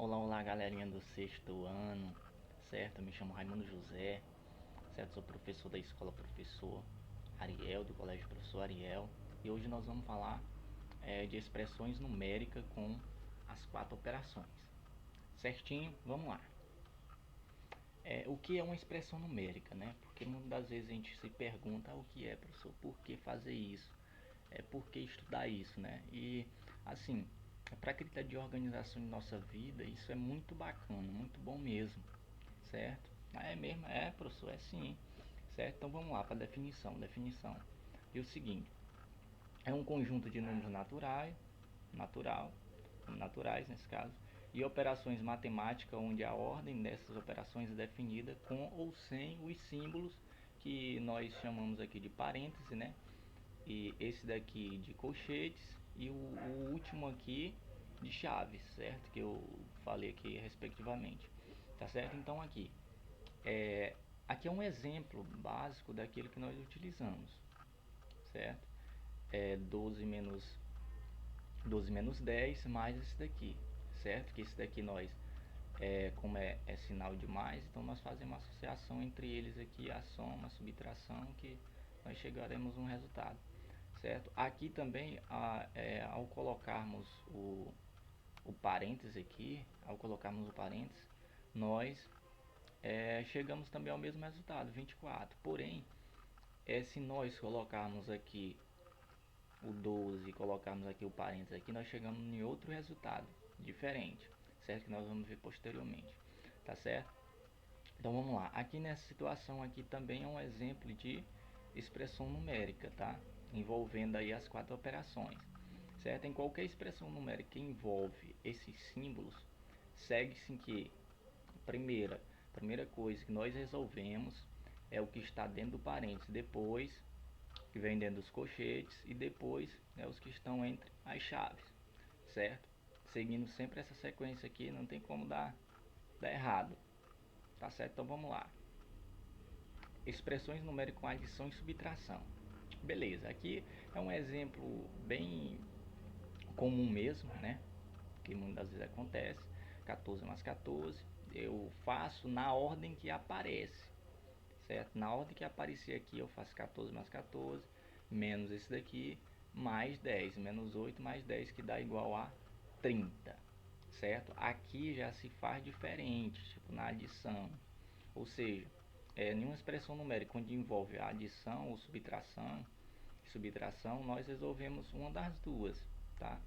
Olá, olá, galerinha do sexto ano, certo? Eu me chamo Raimundo José, certo? Sou professor da escola Professor Ariel, do Colégio Professor Ariel, e hoje nós vamos falar de expressões numéricas com as 4 operações. Certinho? Vamos lá. O que é uma expressão numérica, né? Porque muitas das vezes a gente se pergunta o que é, professor, por que fazer isso? Por que estudar isso, né? E assim, para a critério de organização de nossa vida, isso é muito bacana, muito bom mesmo, certo? É mesmo? É, professor, é sim, certo? Então vamos lá para a definição. Definição. E o seguinte, é um conjunto de números naturais nesse caso, e operações matemáticas onde a ordem dessas operações é definida com ou sem os símbolos que nós chamamos aqui de parêntese, né? E esse daqui de colchetes e o último aqui de chaves, certo? Que eu falei aqui respectivamente, tá certo? Então é, aqui é um exemplo básico daquilo que nós utilizamos, certo? 12 menos 10 mais esse daqui, certo? Que esse daqui nós, como é sinal de mais, então nós fazemos uma associação entre eles aqui, a soma, a subtração, que nós chegaremos a um resultado, certo? Aqui também, ao colocarmos o parênteses aqui, nós chegamos também ao mesmo resultado, 24. Porém, se nós colocarmos aqui o 12 e colocarmos aqui o parênteses aqui, nós chegamos em outro resultado diferente, certo? Que nós vamos ver posteriormente, tá certo? Então vamos lá, aqui nessa situação aqui também é um exemplo de expressão numérica, tá? Envolvendo aí as 4 operações, certo? Em qualquer expressão numérica que envolve esses símbolos, segue-se que primeira coisa que nós resolvemos é o que está dentro do parênteses, depois que vem dentro dos colchetes e depois os que estão entre as chaves, certo? Seguindo sempre essa sequência aqui, não tem como dar errado, tá certo? Então vamos lá. Expressões numéricas com adição e subtração. Beleza, aqui é um exemplo bem comum mesmo, né? Que muitas vezes acontece. 14 mais 14, eu faço na ordem que aparece, certo? Na ordem que aparecer aqui, eu faço 14 mais 14, menos esse daqui, mais 10, menos 8 mais 10, que dá igual a 30, certo? Aqui já se faz diferente, tipo na adição, ou seja, nenhuma expressão numérica onde envolve a adição ou subtração, nós resolvemos uma das duas, tá?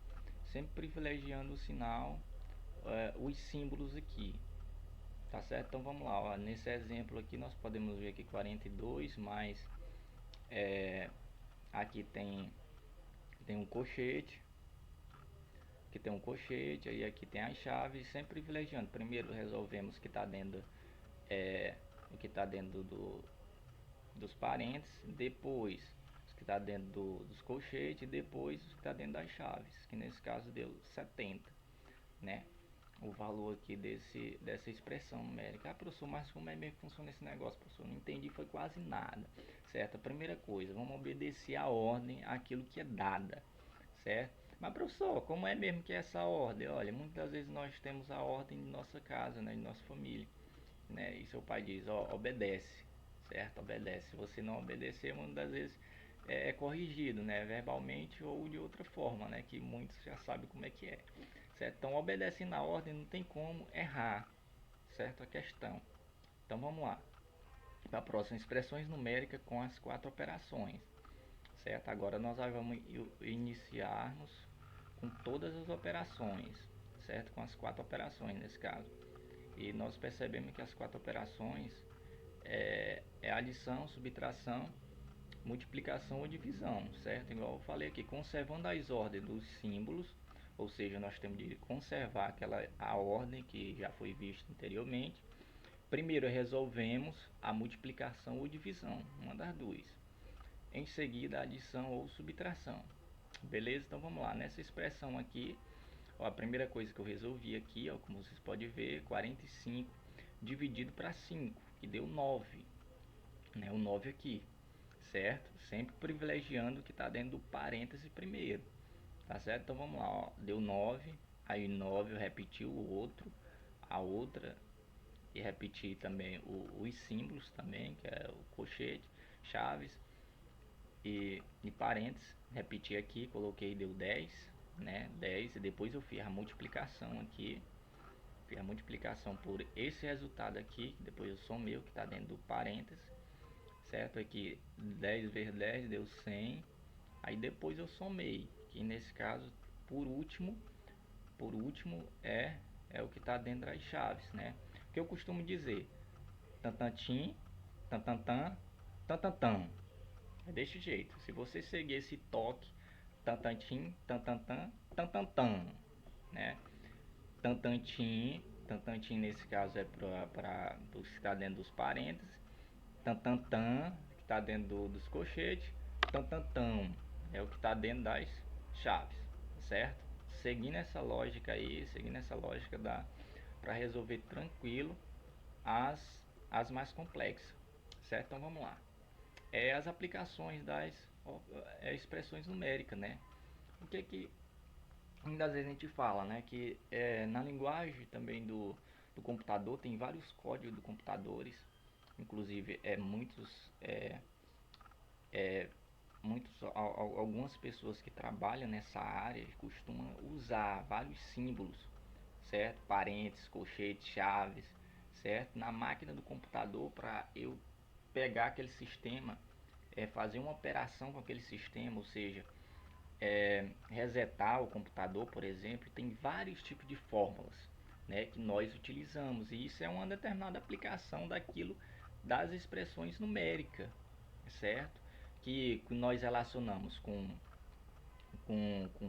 Sempre privilegiando o sinal, os símbolos aqui, tá certo? Então vamos lá, ó. Nesse exemplo aqui nós podemos ver que 42 mais aqui tem um colchete, aí aqui tem as chaves, sempre privilegiando. Primeiro resolvemos que está dentro o que está dentro dos parênteses, depois o que está dentro dos colchetes, e depois o que está dentro das chaves, que nesse caso deu 70, né? O valor aqui dessa expressão numérica. Ah, professor, mas como é mesmo que funciona esse negócio, professor? Não entendi, foi quase nada, certo? A primeira coisa, vamos obedecer a ordem, aquilo que é dada, certo? Mas, professor, como é mesmo que é essa ordem? Olha, muitas vezes nós temos a ordem de nossa casa, né, de nossa família, né? E seu pai diz, ó, obedece, certo? Obedece. Se você não obedecer, muitas das vezes é corrigido, né? Verbalmente ou de outra forma, né? Que muitos já sabem como é que é, certo? Então, obedece na ordem, não tem como errar, certo? A questão. Então, vamos lá. Para a próxima, expressões numéricas com as 4 operações, certo? Agora nós vamos iniciarmos com todas as operações, certo? Com as 4 operações nesse caso. E nós percebemos que as 4 operações é adição, subtração, multiplicação ou divisão, certo? Igual eu falei aqui, conservando as ordens dos símbolos, ou seja, nós temos de conservar a ordem que já foi vista anteriormente. Primeiro resolvemos a multiplicação ou divisão, uma das duas. Em seguida, a adição ou subtração. Beleza? Então vamos lá. Nessa expressão aqui, ó, a primeira coisa que eu resolvi aqui, ó, como vocês podem ver, 45 dividido para 5, que deu 9, né? O 9 aqui, certo? Sempre privilegiando o que está dentro do parêntese primeiro, tá certo? Então vamos lá, ó, deu 9, aí 9 eu repeti o outro, a outra e repetir também os símbolos também, que é o colchete, chaves e parênteses. Repetir aqui, coloquei, deu 10, né? 10, e depois eu fiz a multiplicação aqui. Fiz a multiplicação por esse resultado aqui, que depois eu somei, que está dentro do parênteses, certo? Aqui 10 vezes 10 deu 100. Aí depois eu somei, que nesse caso, por último é o que está dentro das chaves, né? O que eu costumo dizer, tantantim, tantantam, tantantam. É desse jeito. Se você seguir esse toque, tantantim, tantantam, tantantam, né? Tantantim, tantantim nesse caso é para os que está dentro dos parênteses, tantantam, que está dentro dos colchetes, tantantam é o que está dentro das chaves, certo? Seguindo essa lógica aí, dá para resolver tranquilo as mais complexas, certo? Então vamos lá. As aplicações das expressões numéricas, né? O que muitas vezes a gente fala, né? Que na linguagem também do computador tem vários códigos de computadores, inclusive algumas pessoas que trabalham nessa área costumam usar vários símbolos, certo? Parênteses, colchetes, chaves, certo? Na máquina do computador para eu pegar aquele sistema, fazer uma operação com aquele sistema, ou seja, resetar o computador, por exemplo. Tem vários tipos de fórmulas, né, que nós utilizamos, e isso é uma determinada aplicação das expressões numéricas, certo? Que nós relacionamos com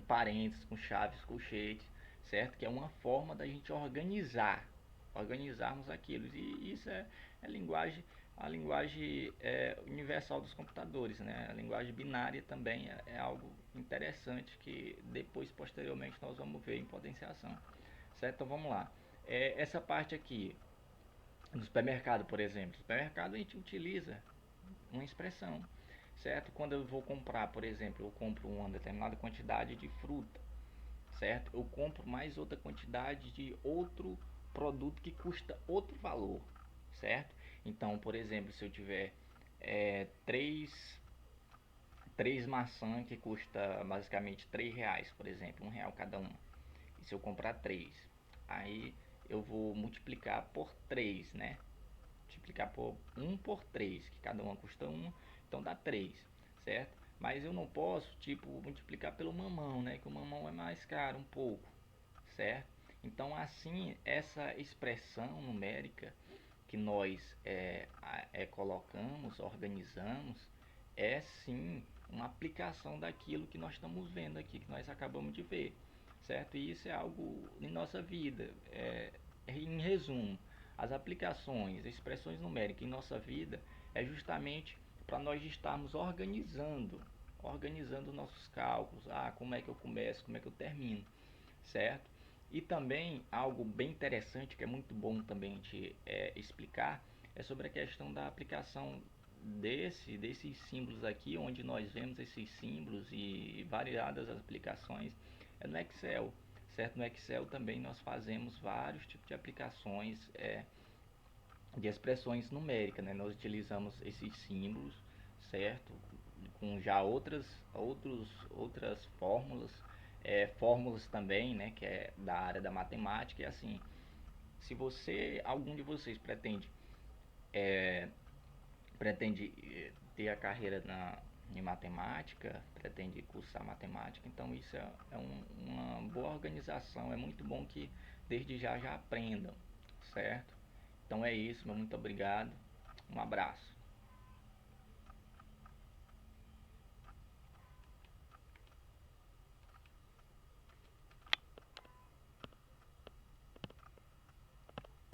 parênteses, com chaves, colchetes, certo? Que é uma forma da gente organizarmos aquilo. E isso é a linguagem universal dos computadores, né? A linguagem binária também é algo interessante que depois, posteriormente, nós vamos ver em potenciação, certo? Então vamos lá. Essa parte aqui, no supermercado, por exemplo. No supermercado a gente utiliza uma expressão, certo? Quando eu vou comprar, por exemplo, eu compro uma determinada quantidade de fruta, certo? Eu compro mais outra quantidade de outro produto que custa outro valor, certo? Então, por exemplo, se eu tiver três maçãs que custa basicamente R$ 3, por exemplo, R$ 1 cada uma. E se eu comprar três, aí eu vou multiplicar por 3, né? Multiplicar por 1 por 3, que cada uma custa 1, então dá 3, certo? Mas eu não posso, tipo, multiplicar pelo mamão, né? Que o mamão é mais caro um pouco, certo? Então, assim, essa expressão numérica que nós colocamos, organizamos, é sim uma aplicação daquilo que nós estamos vendo aqui, que nós acabamos de ver, certo? E isso é algo em nossa vida. Em resumo, as aplicações, expressões numéricas em nossa vida é justamente para nós estarmos organizando nossos cálculos. Como é que eu começo, como é que eu termino, certo? E também algo bem interessante que é muito bom também a gente explicar é sobre a questão da aplicação desses símbolos aqui, onde nós vemos esses símbolos e variadas as aplicações no Excel, certo? No Excel também nós fazemos vários tipos de aplicações de expressões numéricas, né? Nós utilizamos esses símbolos, certo? Com já outras fórmulas, fórmulas também, né? Que é da área da matemática. E assim, se algum de vocês pretende ter a carreira em matemática, pretende cursar matemática, então isso uma boa organização. É muito bom que desde já aprendam, certo? Então é isso, muito obrigado, um abraço.